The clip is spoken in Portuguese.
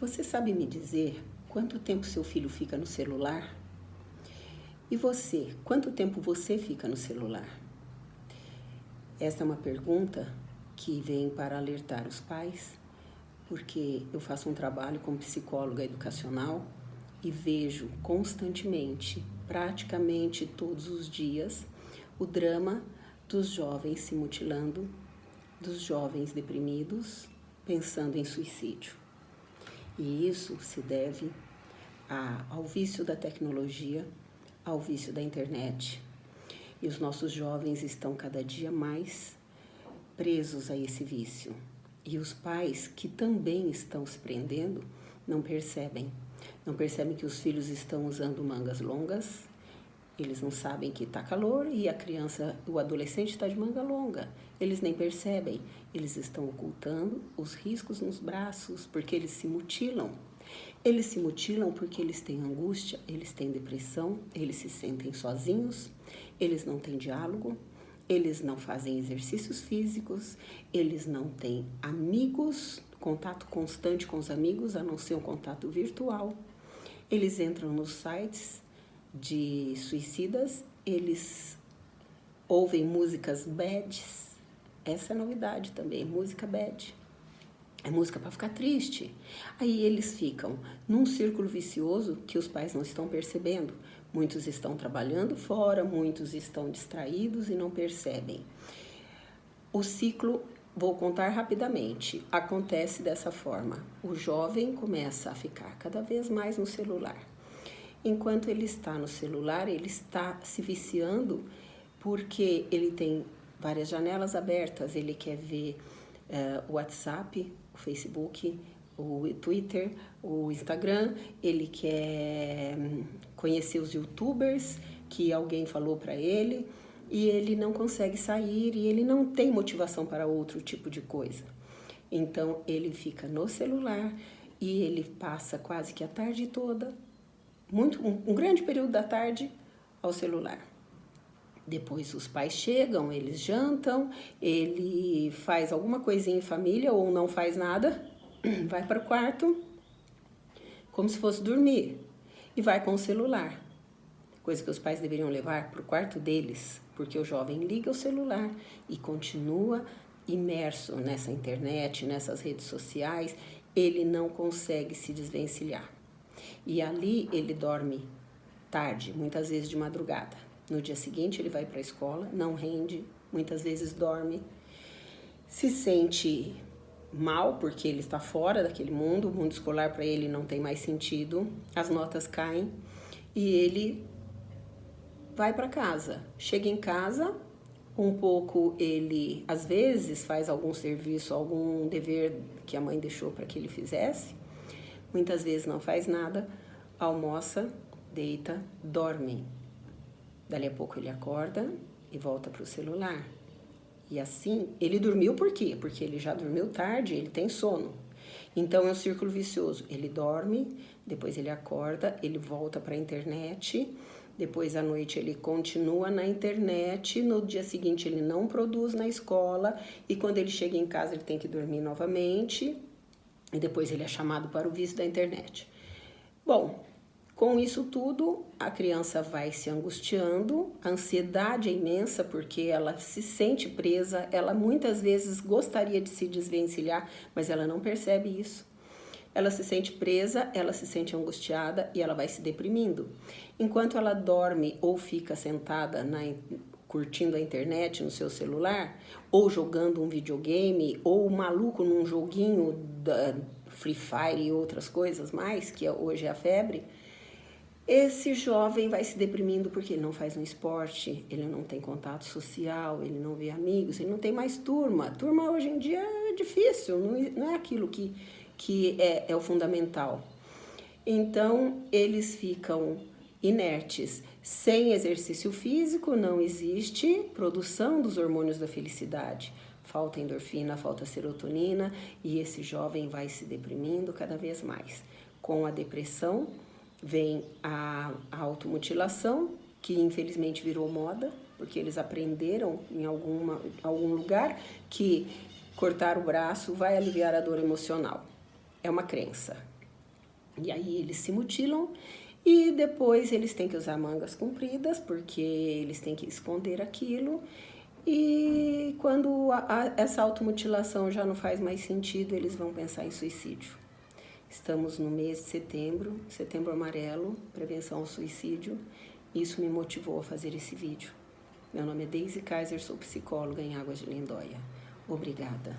Você sabe me dizer quanto tempo seu filho fica no celular? E você, quanto tempo você fica no celular? Esta é uma pergunta que vem para alertar os pais, porque eu faço um trabalho como psicóloga educacional e vejo constantemente, praticamente todos os dias, o drama dos jovens se mutilando, dos jovens deprimidos, pensando em suicídio. E isso se deve ao vício da tecnologia, ao vício da internet. E os nossos jovens estão cada dia mais presos a esse vício. E os pais que também estão se prendendo não percebem. Não percebem que os filhos estão usando mangas longas, eles não sabem que está calor e a criança, o adolescente está de manga longa. Eles nem percebem, eles estão ocultando os riscos nos braços, porque eles se mutilam. Eles se mutilam porque eles têm angústia, eles têm depressão, eles se sentem sozinhos, eles não têm diálogo, eles não fazem exercícios físicos, eles não têm amigos, contato constante com os amigos, a não ser um contato virtual. Eles entram nos sites de suicidas, eles ouvem músicas bads, essa é a novidade também, música bad, é música para ficar triste. Aí eles ficam num círculo vicioso que os pais não estão percebendo, muitos estão trabalhando fora, muitos estão distraídos e não percebem. O ciclo, vou contar rapidamente, acontece dessa forma, o jovem começa a ficar cada vez mais no celular. Enquanto ele está no celular, ele está se viciando porque ele tem várias janelas abertas, ele quer ver o WhatsApp, o Facebook, o Twitter, o Instagram, ele quer conhecer os YouTubers que alguém falou para ele e ele não consegue sair e ele não tem motivação para outro tipo de coisa. Então ele fica no celular e ele passa quase que a tarde toda, um grande período da tarde ao celular. Depois os pais chegam, eles jantam, ele faz alguma coisinha em família ou não faz nada, vai para o quarto, como se fosse dormir, e vai com o celular. Coisa que os pais deveriam levar para o quarto deles, porque o jovem liga o celular e continua imerso nessa internet, nessas redes sociais, ele não consegue se desvencilhar. E ali ele dorme tarde, muitas vezes de madrugada. No dia seguinte ele vai para a escola, não rende, muitas vezes dorme, se sente mal porque ele está fora daquele mundo, o mundo escolar para ele não tem mais sentido, as notas caem e ele vai para casa. Chega em casa, um pouco ele às vezes faz algum serviço, algum dever que a mãe deixou para que ele fizesse, muitas vezes não faz nada, almoça, deita, dorme. Dali a pouco ele acorda e volta para o celular. E assim, ele dormiu por quê? Porque ele já dormiu tarde, ele tem sono. Então é um círculo vicioso. Ele dorme, depois ele acorda, ele volta para a internet, depois à noite ele continua na internet, no dia seguinte ele não produz na escola e quando ele chega em casa ele tem que dormir novamente e depois ele é chamado para o vício da internet. Bom, com isso tudo, a criança vai se angustiando, a ansiedade é imensa porque ela se sente presa, ela muitas vezes gostaria de se desvencilhar, mas ela não percebe isso. Ela se sente presa, ela se sente angustiada e ela vai se deprimindo. Enquanto ela dorme ou fica sentada curtindo a internet no seu celular, ou jogando um videogame, ou maluco num joguinho da Free Fire e outras coisas mais, que hoje é a febre, esse jovem vai se deprimindo porque ele não faz um esporte, ele não tem contato social, ele não vê amigos, ele não tem mais turma. Turma hoje em dia é difícil, não é aquilo que é o fundamental. Então, eles ficam inertes. Sem exercício físico, não existe produção dos hormônios da felicidade. Falta endorfina, falta serotonina e esse jovem vai se deprimindo cada vez mais. Com a depressão, vem a automutilação, que infelizmente virou moda, porque eles aprenderam em algum lugar que cortar o braço vai aliviar a dor emocional. É uma crença. E aí eles se mutilam e depois eles têm que usar mangas compridas, porque eles têm que esconder aquilo. E quando essa automutilação já não faz mais sentido, eles vão pensar em suicídio. Estamos no mês de setembro, Setembro Amarelo, prevenção ao suicídio. Isso me motivou a fazer esse vídeo. Meu nome é Deise Kaiser, sou psicóloga em Águas de Lindóia. Obrigada.